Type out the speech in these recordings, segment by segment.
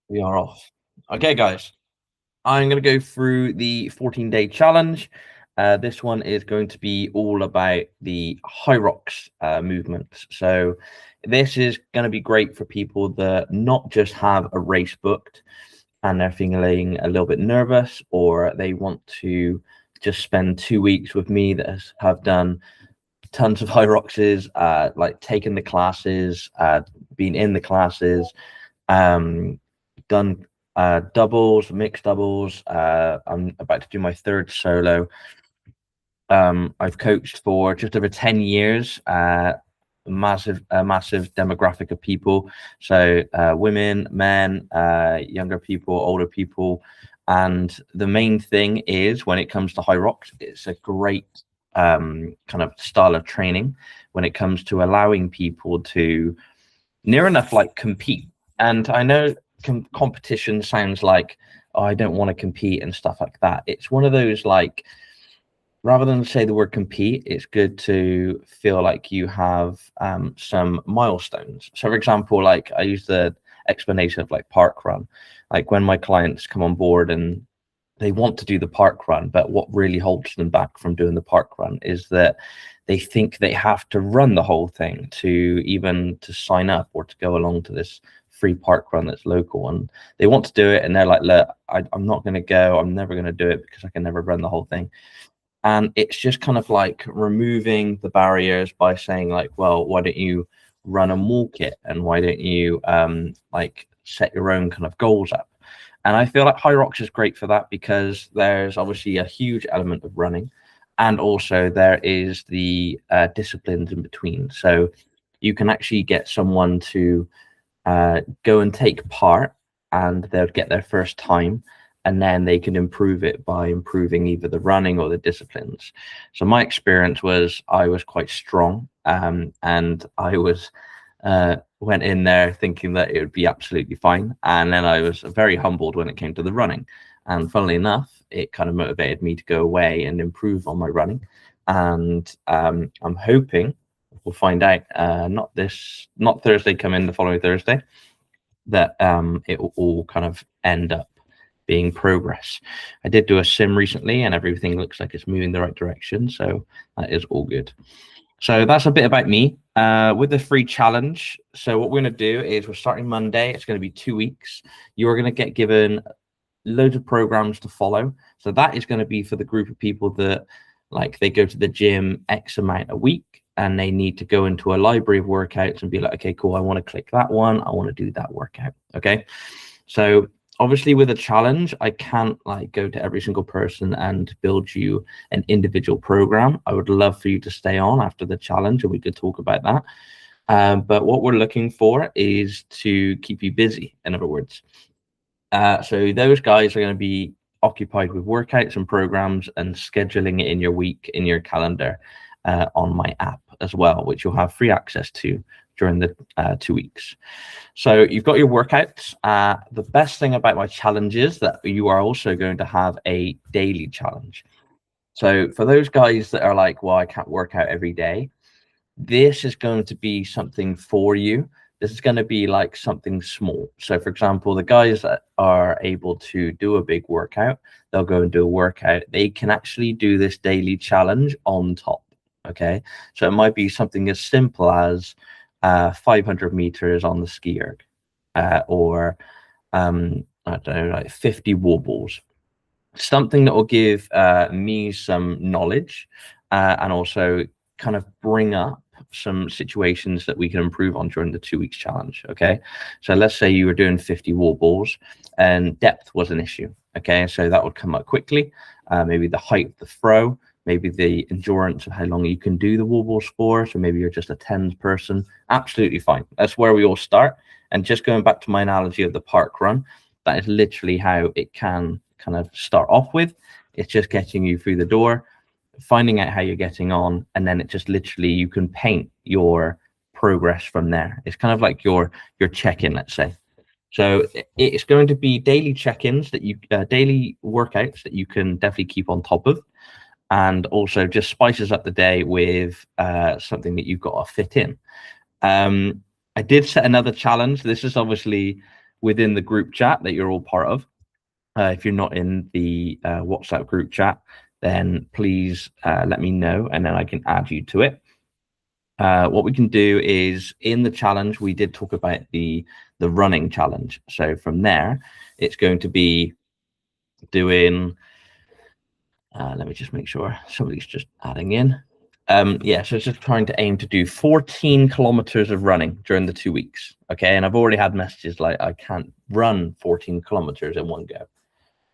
We are off. Okay, guys. I'm going to go through the 14-day challenge. This one is going to be all about the Hyrox movement. So this is going to be great for people that not just have a race booked and they're feeling a little bit nervous, or they want to just spend 2 weeks with me that have done tons of Hyroxes, like taken the classes, been in the classes, um, done doubles, mixed doubles. I'm about to do my third solo. I've coached for just over 10 years, massive demographic of people. So women, men, younger people, older people. And the main thing is when it comes to Hyrox, it's a great kind of style of training when it comes to allowing people to near enough like compete. And I know competition sounds like, oh, I don't want to compete and stuff like that. It's one of those like, rather than say the word compete, it's good to feel like you have some milestones. So, for example, like I use the explanation of like park run, like when my clients come on board and they want to do the park run, but what really holds them back from doing the park run is that they think they have to run the whole thing to even to sign up or to go along to this free park run that's local, and they want to do it and they're like, look, I'm not going to go, I'm never going to do it because I can never run the whole thing. And it's just kind of like removing the barriers by saying like, well, why don't you run a mall kit, and why don't you like set your own kind of goals up. And I feel like Hyrox is great for that because there's obviously a huge element of running, and also there is the disciplines in between. So you can actually get someone to go and take part, and they'll get their first time, and then they can improve it by improving either the running or the disciplines. So my experience was I was quite strong, and I was went in there thinking that it would be absolutely fine, and then I was very humbled when it came to the running. And funnily enough, it kind of motivated me to go away and improve on my running. And I'm hoping we'll find out not Thursday coming, the following Thursday, that it will all kind of end up being progress. I did do a sim recently and everything looks like it's moving the right direction, so that is all good. So that's a bit about me with the free challenge. So what we're going to do is we're starting Monday. It's going to be 2 weeks. You are going to get given loads of programs to follow. So that is going to be for the group of people that like they go to the gym X amount a week and they need to go into a library of workouts and be like, okay, cool, I want to click that one, I want to do that workout. Okay, so obviously with a challenge, I can't like go to every single person and build you an individual program. I would love for you to stay on after the challenge and we could talk about that. But what we're looking for is to keep you busy, in other words. So those guys are going to be occupied with workouts and programs and scheduling it in your week, in your calendar, on my app as well, which you'll have free access to during the 2 weeks. So you've got your workouts. The best thing about my challenge is that you are also going to have a daily challenge. So for those guys that are like, well, I can't work out every day, this is going to be something for you. This is going to be like something small. So for example, the guys that are able to do a big workout, they'll go and do a workout. They can actually do this daily challenge on top. Okay. So it might be something as simple as 500 meters on the ski erg, or I don't know, like 50 wobbles, something that will give me some knowledge, and also kind of bring up some situations that we can improve on during the 2 weeks challenge. Okay, so let's say you were doing 50 wall balls and depth was an issue. Okay, so that would come up quickly. Maybe the height of the throw, maybe the endurance of how long you can do the wall balls for. So maybe you're just a 10 person. Absolutely fine. That's where we all start. And just going back to my analogy of the park run, that is literally how it can kind of start off with. It's just getting you through the door, finding out how you're getting on, and then it just literally you can paint your progress from there. It's kind of like your check-in, let's say. So it's going to be daily check-ins that you daily workouts that you can definitely keep on top of, and also just spices up the day with something that you've got to fit in. I did set another challenge. This is obviously within the group chat that you're all part of. If you're not in the WhatsApp group chat, then please let me know, and then I can add you to it. What we can do is, in the challenge, we did talk about the running challenge. So from there, it's going to be doing. Let me just make sure somebody's just adding in. Yeah, so it's just trying to aim to do 14 kilometers of running during the 2 weeks. Okay, and I've already had messages like I can't run 14 kilometers in one go.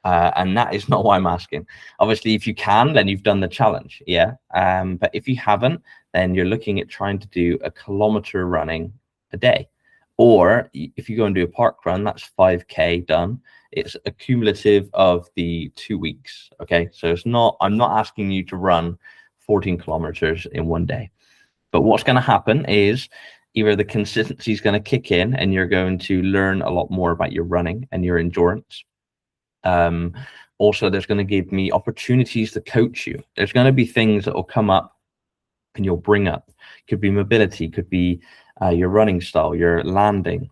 And that is not why I'm asking. Obviously, if you can, then you've done the challenge, yeah. But if you haven't, then you're looking at trying to do a kilometer running a day. Or if you go and do a park run, that's 5K done. It's a cumulative of the 2 weeks, okay? So it's not, I'm not asking you to run 14 kilometers in one day. But what's going to happen is either the consistency is going to kick in and you're going to learn a lot more about your running and your endurance. Also, there's going to give me opportunities to coach you. There's going to be things that will come up and you'll bring up. Could be mobility, could be your running style, your landing.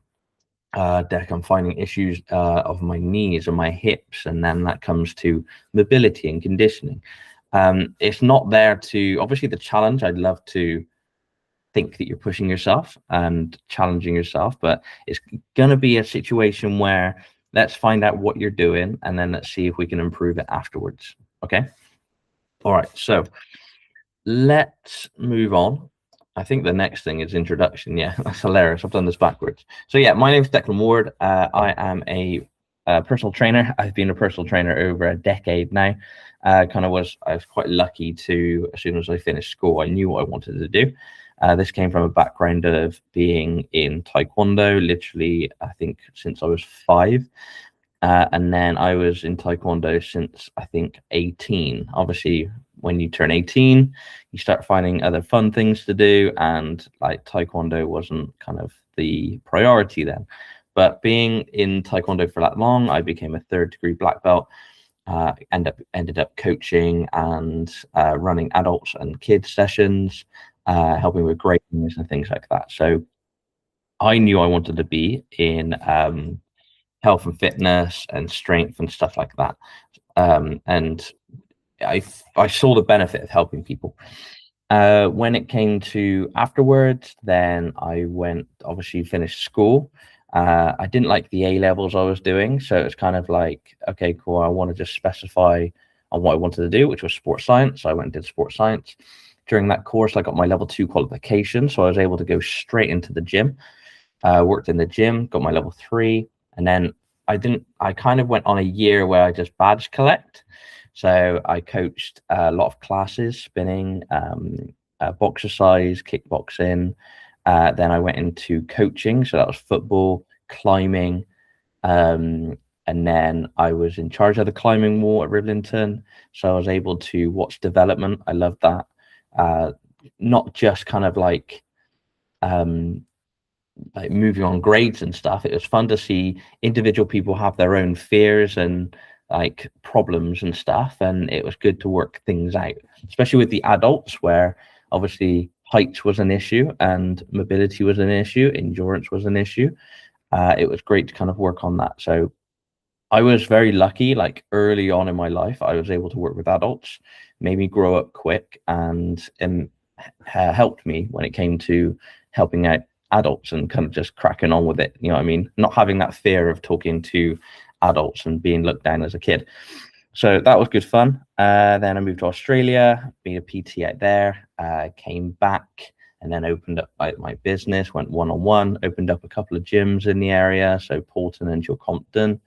Deck, I'm finding issues of my knees and my hips, and then that comes to mobility and conditioning. It's not there to, obviously the challenge, I'd love to think that you're pushing yourself and challenging yourself, but it's going to be a situation where let's find out what you're doing and then let's see if we can improve it afterwards. Okay. All right. So let's move on. I think the next thing is introduction. Yeah, that's hilarious. I've done this backwards. So yeah, my name is Declan Ward. I am a personal trainer. I've been a personal trainer over a decade now. I was quite lucky to, as soon as I finished school, I knew what I wanted to do. This came from a background of being in Taekwondo, literally, I think, since I was 5. And then I was in Taekwondo since, I think, 18. Obviously, when you turn 18, you start finding other fun things to do. And like Taekwondo wasn't kind of the priority then. But being in Taekwondo for that long, I became a 3rd degree black belt. Ended up coaching and running adults and kids sessions, helping with gradings and things like that. So I knew I wanted to be in health and fitness and strength and stuff like that. And I saw the benefit of helping people. When it came to afterwards, then I went, obviously finished school. I didn't like the A levels I was doing, so it's kind of like, okay, cool, I want to just specify on what I wanted to do, which was sports science. So I went and did sports science. During that course, I got my level 2 qualification, so I was able to go straight into the gym. Worked in the gym, got my level 3, and then I kind of went on a year where I just badge collect. So I coached a lot of classes, spinning, boxercise, kickboxing. Then I went into coaching. So that was football, climbing. And then I was in charge of the climbing wall at Rivlington. So I was able to watch development. I loved that. Not just kind of like moving on grades and stuff. It was fun to see individual people have their own fears and like problems and stuff, and it was good to work things out, especially with the adults, where obviously height was an issue and mobility was an issue, endurance was an issue. It was great to kind of work on that. So I was very lucky, like early on in my life, I was able to work with adults, made me grow up quick, and helped me when it came to helping out adults and kind of just cracking on with it. You know what I mean? Not having that fear of talking to adults and being looked down as a kid. So that was good fun. Then I moved to Australia, being a PT out there, came back and then opened up my business, went one-on-one, opened up a couple of gyms in the area. So Paulton and Chilcompton,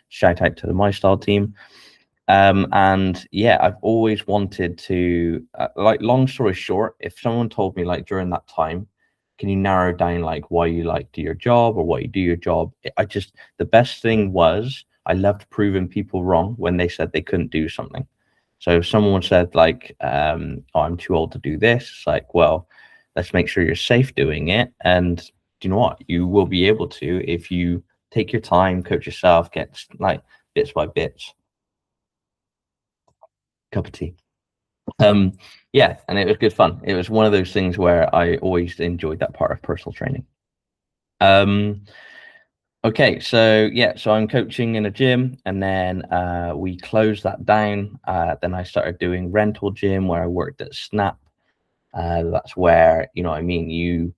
shout out to the My Style team. And yeah, I've always wanted to, like, long story short, if someone told me like during that time, can you narrow down like why you like do your job or what you do your job? The best thing was I loved proving people wrong when they said they couldn't do something. So if someone said like, oh, I'm too old to do this, it's like, well, let's make sure you're safe doing it. And do you know what? You will be able to if you take your time, coach yourself, get like bits by bits. Cup of tea. Yeah, and it was good fun. It was one of those things where I always enjoyed that part of personal training. Okay, so yeah, so I'm coaching in a gym, and then we closed that down. Then I started doing rental gym where I worked at Snap. That's where, you know what I mean,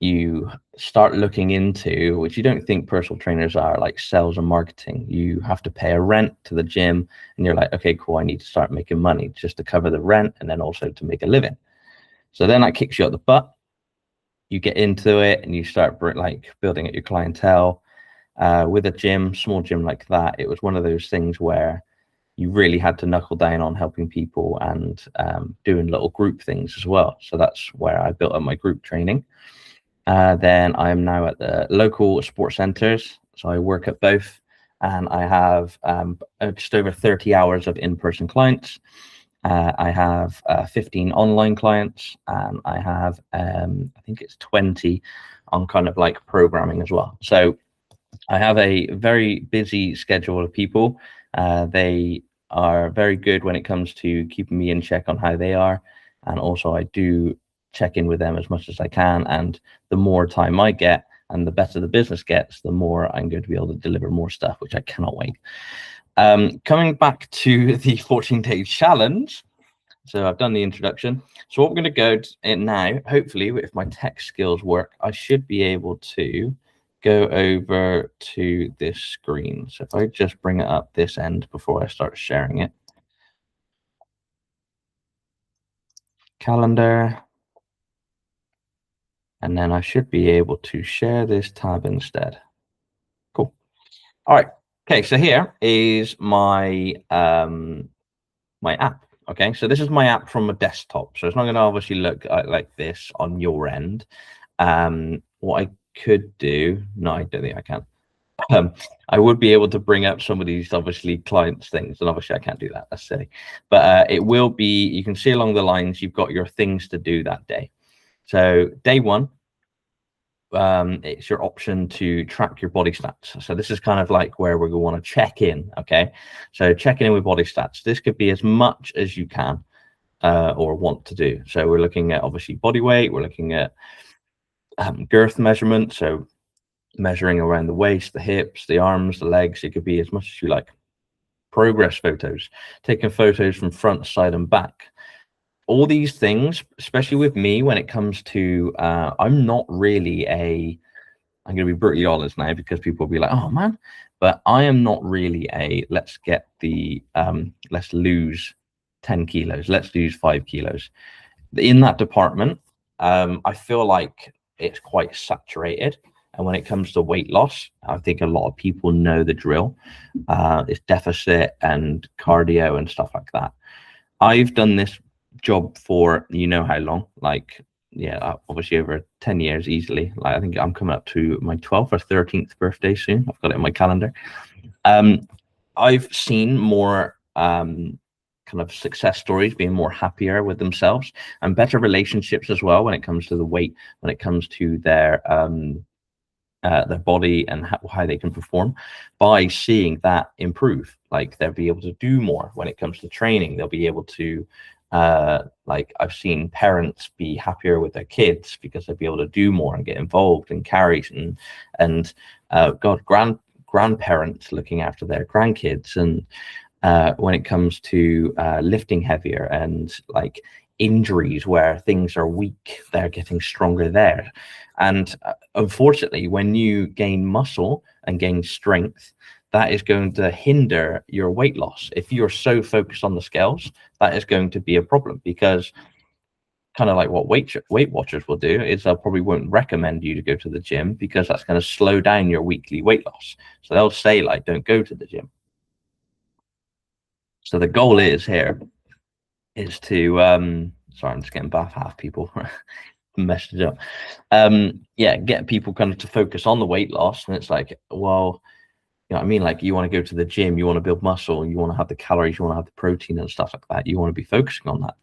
you start looking into, which you don't think personal trainers are, like sales and marketing. You have to pay a rent to the gym, and you're like, okay, cool, I need to start making money just to cover the rent and then also to make a living. So then that kicks you up the butt. You get into it and you start like building up your clientele. With a gym, small gym like that, it was one of those things where you really had to knuckle down on helping people and doing little group things as well. So that's where I built up my group training. Then I am now at the local sports centers. So I work at both, and I have just over 30 hours of in-person clients. I have 15 online clients, and I have, I think it's 20 on kind of like programming as well. So I have a very busy schedule of people. They are very good when it comes to keeping me in check on how they are. And also I do check in with them as much as I can. And the more time I get and the better the business gets, the more I'm going to be able to deliver more stuff, which I cannot wait. Coming back to the 14-day challenge. So I've done the introduction. So what we're going to go in now, hopefully, if my tech skills work, I should be able to go over to this screen. So if I just bring it up this end before I start sharing it. Calendar. And then I should be able to share this tab instead. Cool. All right. Okay, so here is my my app. Okay, so this is my app from a desktop. So it's not going to obviously look like this on your end. What I could do, no, I don't think I can. I would be able to bring up some of these obviously clients things, and obviously I can't do that. That's silly. But it will be, you can see along the lines, you've got your things to do that day. So day one, it's your option to track your body stats. So this is kind of like where we want to check in. Okay, so checking in with body stats. This could be as much as you can or want to do. So we're looking at obviously body weight. We're looking at girth measurement. So measuring around the waist, the hips, the arms, the legs. It could be as much as you like. Progress photos, taking photos from front, side, and back. All these things, especially with me, when it comes to, I'm not really I'm going to be brutally honest now because people will be like, oh man, but I am not really let's lose 10 kilos, let's lose 5 kilos. In that department, I feel like it's quite saturated. And when it comes to weight loss, I think a lot of people know the drill. It's deficit and cardio and stuff like that. I've done this job for you know how long, like, yeah, obviously over 10 years easily. Like I think I'm coming up to my 12th or 13th birthday soon. I've got it in my calendar. I've seen more kind of success stories being more happier with themselves and better relationships as well when it comes to the weight, when it comes to their body and how they can perform by seeing that improve. Like they'll be able to do more when it comes to training. They'll be able to like I've seen parents be happier with their kids because they'll be able to do more and get involved in carries and grandparents looking after their grandkids. And when it comes to lifting heavier and like injuries where things are weak, they're getting stronger there. And unfortunately, when you gain muscle and gain strength, that is going to hinder your weight loss. If you're so focused on the scales, that is going to be a problem, because kind of like what Weight Watchers will do is they'll probably won't recommend you to go to the gym because that's going to slow down your weekly weight loss. So they'll say like, don't go to the gym. So the goal is here is to sorry, I'm just getting bath half people messed it up. Yeah, get people kind of to focus on the weight loss. And it's like, well, you know what I mean? Like you want to go to the gym, you want to build muscle, you want to have the calories, you want to have the protein and stuff like that. You want to be focusing on that.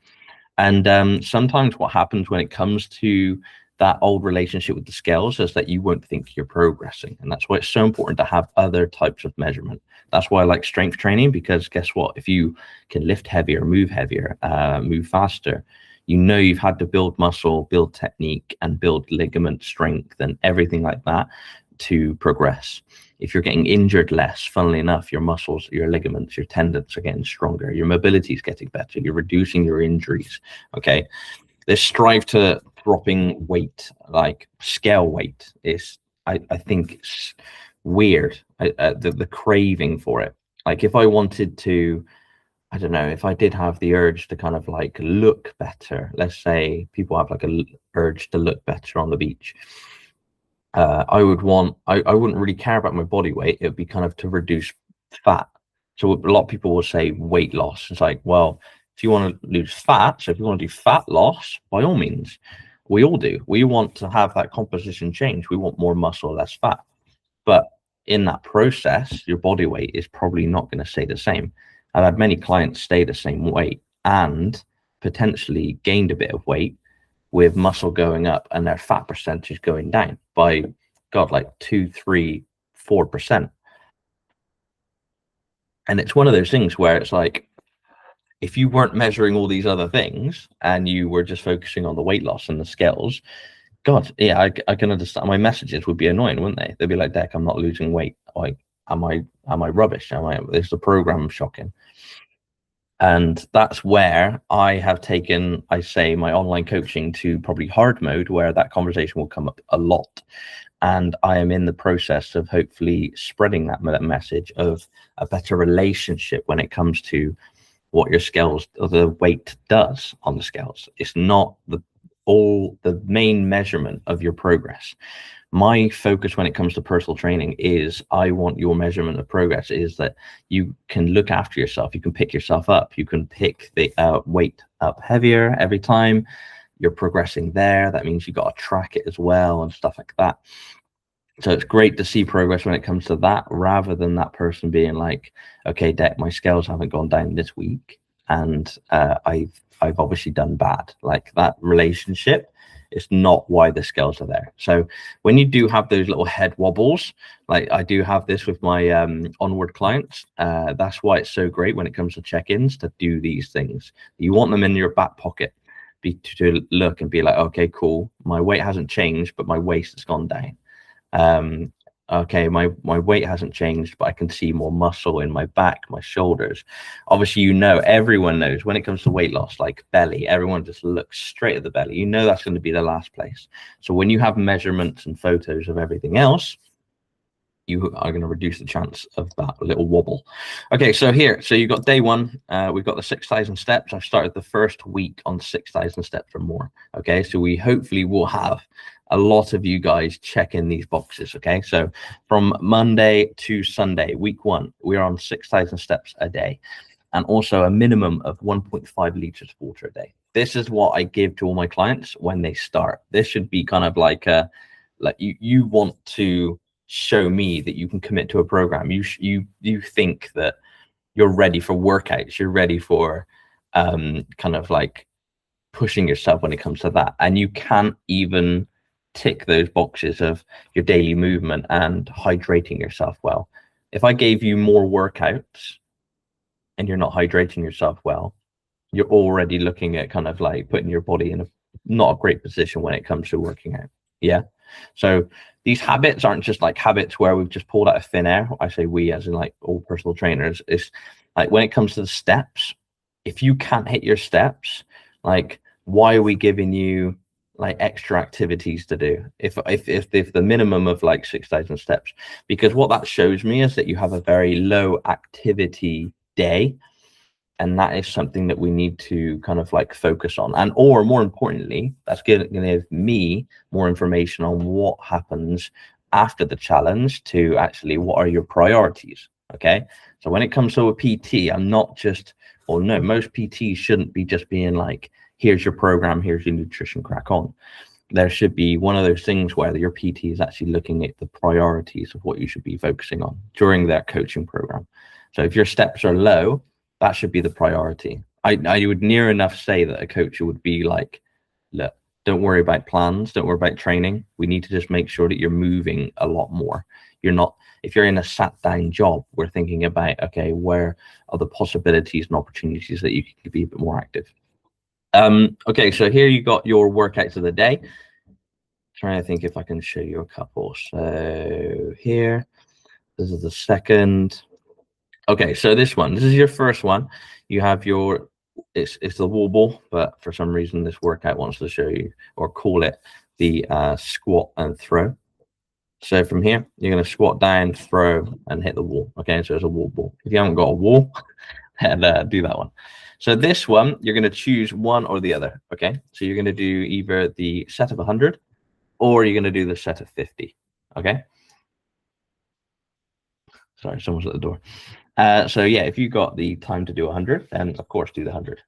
And sometimes what happens when it comes to that old relationship with the scales is that you won't think you're progressing. And that's why it's so important to have other types of measurement. That's why I like strength training, because guess what? If you can lift heavier, move faster, you know you've had to build muscle, build technique, and build ligament strength and everything like that. to progress. If you're getting injured less, funnily enough, your muscles, your ligaments, your tendons are getting stronger, your mobility is getting better, you're reducing your injuries. Okay, this strive to dropping weight, like scale weight, is I think it's weird. The craving for it. Like if I wanted to, I don't know, if I did have the urge to kind of like look better, let's say people have like a urge to look better on the beach. I wouldn't really care about my body weight. It would be kind of to reduce fat. So a lot of people will say weight loss. It's like, well, if you want to lose fat, so if you want to do fat loss, by all means, we all do. We want to have that composition change. We want more muscle, less fat. But in that process, your body weight is probably not going to stay the same. I've had many clients stay the same weight and potentially gained a bit of weight with muscle going up and their fat percentage going down by, God, like 2, 3, 4%. And it's one of those things where it's like, if you weren't measuring all these other things and you were just focusing on the weight loss and the scales, God, yeah, I can understand. My messages would be annoying, wouldn't they? They'd be like, Deck, I'm not losing weight. Like, am I rubbish? Is the program shocking? And that's where I have taken, I say, my online coaching to probably hard mode, where that conversation will come up a lot. And I am in the process of hopefully spreading that message of a better relationship when it comes to what your scales or the weight does on the scales. It's not the main measurement of your progress. My focus when it comes to personal training is I want your measurement of progress is that you can look after yourself. You can pick yourself up. You can pick the weight up heavier every time you're progressing there. That means you got to track it as well and stuff like that. So it's great to see progress when it comes to that, rather than that person being like, okay, Deck, my scales haven't gone down this week, and I've obviously done bad. Like, that relationship is not why the scales are there. So when you do have those little head wobbles, like I do have this with my onward clients, that's why it's so great when it comes to check-ins to do these things. You want them in your back pocket, to look and be like, okay, cool, my weight hasn't changed, but my waist has gone down. Okay, my weight hasn't changed, but I can see more muscle in my back, my shoulders. Obviously, everyone knows when it comes to weight loss, like belly, everyone just looks straight at the belly. That's going to be the last place. So when you have measurements and photos of everything else, you are going to reduce the chance of that little wobble. Okay, so you've got day one. We've got the 6,000 steps. I've started the first week on 6,000 steps or more. Okay, so we hopefully will have a lot of you guys check in these boxes. Okay, so from Monday to Sunday, week one, we're on 6,000 steps a day, and also a minimum of 1.5 liters of water a day. This is what I give to all my clients when they start. This should be kind of like you want to show me that you can commit to a program. You think that you're ready for workouts, you're ready for kind of like pushing yourself when it comes to that, and you can't even tick those boxes of your daily movement and hydrating yourself well. If I gave you more workouts and you're not hydrating yourself well, you're already looking at kind of like putting your body in not a great position when it comes to working out. Yeah. So these habits aren't just like habits where we've just pulled out of thin air. I say we, as in like all personal trainers. It's like when it comes to the steps, if you can't hit your steps, like, why are we giving you like extra activities to do if the minimum of like 6,000 steps? Because what that shows me is that you have a very low activity day, and that is something that we need to kind of like focus on. And or more importantly, that's going to give me more information on what happens after the challenge, to actually what are your priorities. Okay, so when it comes to a PT, I'm not just, or no, most PTs shouldn't be just being like, here's your program, here's your nutrition, crack on. There should be one of those things where your PT is actually looking at the priorities of what you should be focusing on during that coaching program. So if your steps are low, that should be the priority. I would near enough say that a coach would be like, look, don't worry about plans, don't worry about training. We need to just make sure that you're moving a lot more. You're not, if you're in a sat down job, we're thinking about, okay, where are the possibilities and opportunities that you can be a bit more active. Okay, so here you got your workouts of the day. Trying to think if I can show you a couple. So here, this is the second. Okay, so this is your first one. You have your, it's the wall ball, but for some reason this workout wants to show you or call it the squat and throw. So from here, you're going to squat down, throw, and hit the wall. Okay, so it's a wall ball. If you haven't got a wall, then do that one. So this one, you're going to choose one or the other. Okay, so you're going to do either the set of 100 or you're going to do the set of 50. Okay. Sorry, someone's at the door. So yeah, if you got the time to do 100, then of course do the 100.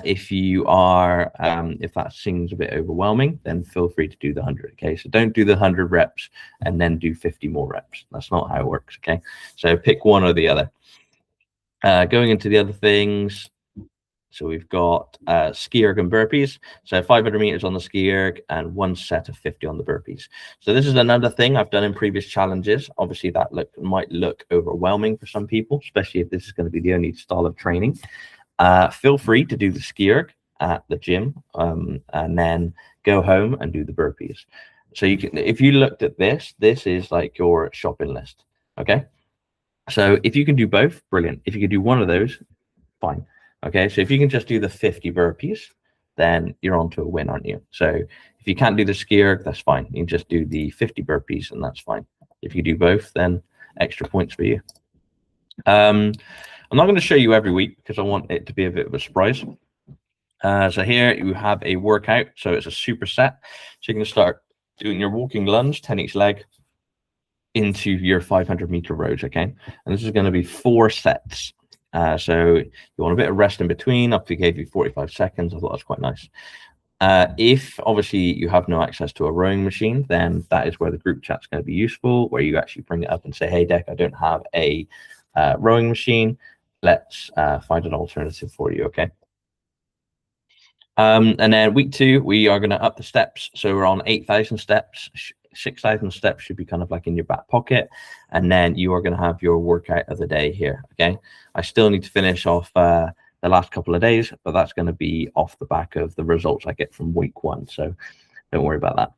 If you are, if that seems a bit overwhelming, then feel free to do the 100. Okay, so don't do the 100 reps and then do 50 more reps. That's not how it works. Okay, so pick one or the other. Going into the other things. So we've got ski erg and burpees. So 500 meters on the ski erg and one set of 50 on the burpees. So this is another thing I've done in previous challenges. Obviously that might look overwhelming for some people, especially if this is going to be the only style of training. Feel free to do the ski erg at the gym and then go home and do the burpees. So you can, if you looked at this is like your shopping list. Okay. So if you can do both, brilliant. If you can do one of those, fine. Okay, so if you can just do the 50 burpees, then you're on to a win, aren't you? So if you can't do the ski erg, that's fine. You can just do the 50 burpees and that's fine. If you do both, then extra points for you. I'm not going to show you every week because I want it to be a bit of a surprise. So here you have a workout. So it's a superset. So you're going to start doing your walking lunge, 10 each leg, into your 500-meter rows, okay? And this is going to be 4 sets. So you want a bit of rest in between. Up to gave you 45 seconds. I thought that's quite nice. If obviously you have no access to a rowing machine, then that is where the group chat's going to be useful, where you actually bring it up and say, hey, Deck, I don't have a rowing machine. Let's find an alternative for you, okay? And then week 2, we are going to up the steps. So we're on 8,000 steps. 6,000 steps should be kind of like in your back pocket. And then you are going to have your workout of the day here. Okay. I still need to finish off the last couple of days, but that's going to be off the back of the results I get from week 1. So don't worry about that.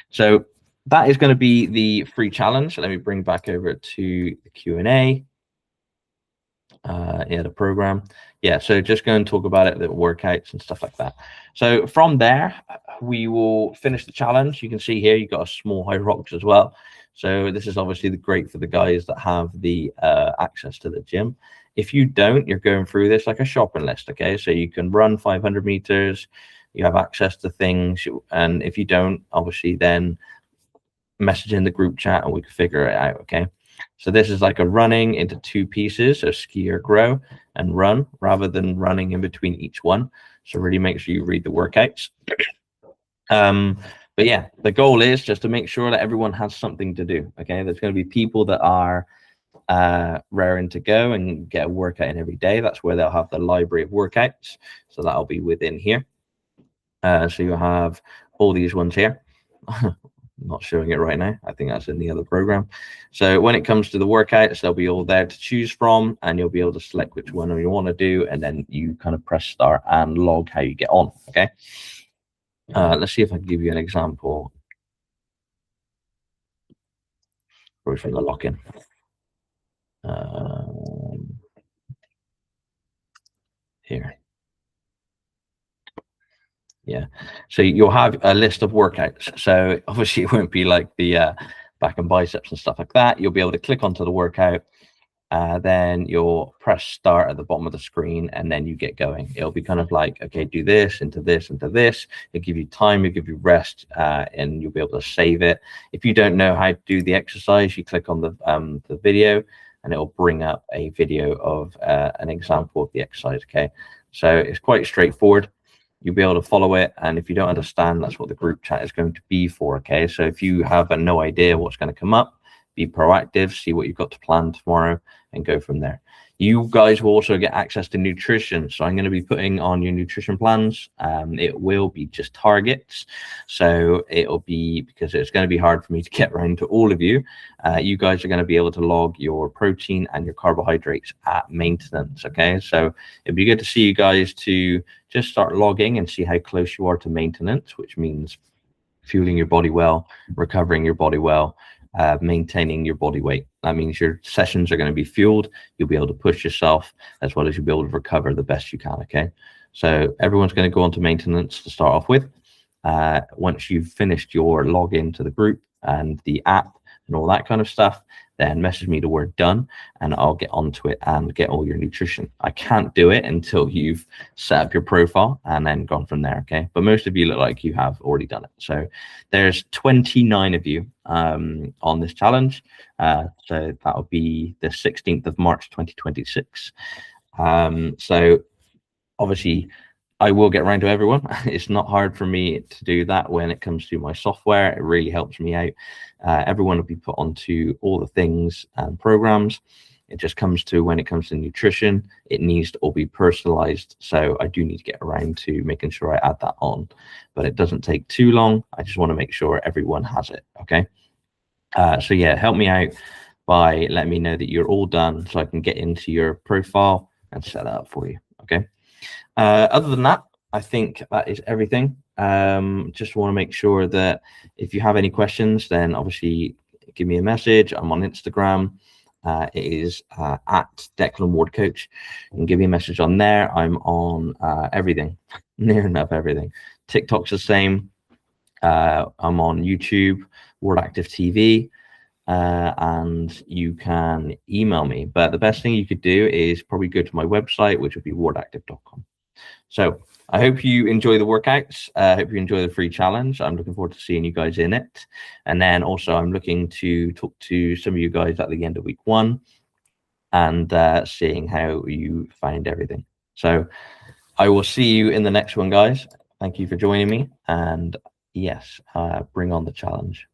So that is going to be the free challenge. Let me bring back over to the Q&A. Yeah, the program. Yeah, so just go and talk about it, the workouts and stuff like that. So from there, we will finish the challenge. You can see here you've got a small Hyrox as well. So this is obviously great for the guys that have the access to the gym. If you don't, you're going through this like a shopping list, okay? So you can run 500 meters, you have access to things, and if you don't, obviously then message in the group chat and we can figure it out, okay? So this is like a running into 2 pieces, so ski or grow and run rather than running in between each one. So really make sure you read the workouts. But yeah, the goal is just to make sure that everyone has something to do. Okay, there's going to be people that are raring to go and get a workout in every day. That's where they'll have the library of workouts. So that'll be within here. So you'll have all these ones here. Not showing it right now. I think that's in the other program. So when it comes to the workouts, they'll be all there to choose from, and you'll be able to select which one you want to do, and then you kind of press start and log how you get on. Okay. Let's see if I can give you an example. Probably from the lock-in. Here. Yeah, so you'll have a list of workouts. So obviously it won't be like the back and biceps and stuff like that. You'll be able to click onto the workout, then you'll press start at the bottom of the screen, and then you get going. It'll be kind of like, okay, do this into this into this. It'll give you time, it'll give you rest, and you'll be able to save it. If you don't know how to do the exercise, you click on the video, and it will bring up a video of an example of the exercise. Okay, so it's quite straightforward. You'll be able to follow it, and if you don't understand, that's what the group chat is going to be for. Okay, so if you have no idea what's going to come up, be proactive, see what you've got to plan tomorrow, and go from there. You guys will also get access to nutrition. So I'm going to be putting on your nutrition plans. It will be just targets. So it'll be, because it's going to be hard for me to get around to all of you. You guys are going to be able to log your protein and your carbohydrates at maintenance. Okay. So it'd be good to see you guys to just start logging and see how close you are to maintenance, which means fueling your body well, recovering your body well, maintaining your body weight. That means your sessions are going to be fueled. You'll be able to push yourself as well as you'll be able to recover the best you can. Okay. So everyone's going to go on to maintenance to start off with. Once you've finished your login to the group and the app and all that kind of stuff, then message me the word done and I'll get onto it and get all your nutrition. I can't do it until you've set up your profile and then gone from there. Okay. But most of you look like you have already done it. So there's 29 of you on this challenge. So that will be the 16th of March, 2026. So obviously I will get around to everyone. It's not hard for me to do that when it comes to my software. It really helps me out. Everyone will be put onto all the things and programs. It just comes to when it comes to nutrition, it needs to all be personalized. So I do need to get around to making sure I add that on, but it doesn't take too long. I just want to make sure everyone has it. Okay. So yeah, help me out by letting me know that you're all done so I can get into your profile and set that up for you. Okay. Other than that, I think that is everything. Just want to make sure that if you have any questions, then obviously give me a message. I'm on Instagram. It is at Declan Ward Coach. You can give me a message on there. I'm on everything, near enough everything. TikTok's the same. I'm on YouTube, Ward Active TV. And you can email me, but the best thing you could do is probably go to my website, which would be wardactive.com. So I hope you enjoy the workouts. I hope you enjoy the free challenge. I'm looking forward to seeing you guys in it. And then also I'm looking to talk to some of you guys at the end of week 1 and seeing how you find everything. So I will see you in the next one, guys. Thank you for joining me. And yes, bring on the challenge.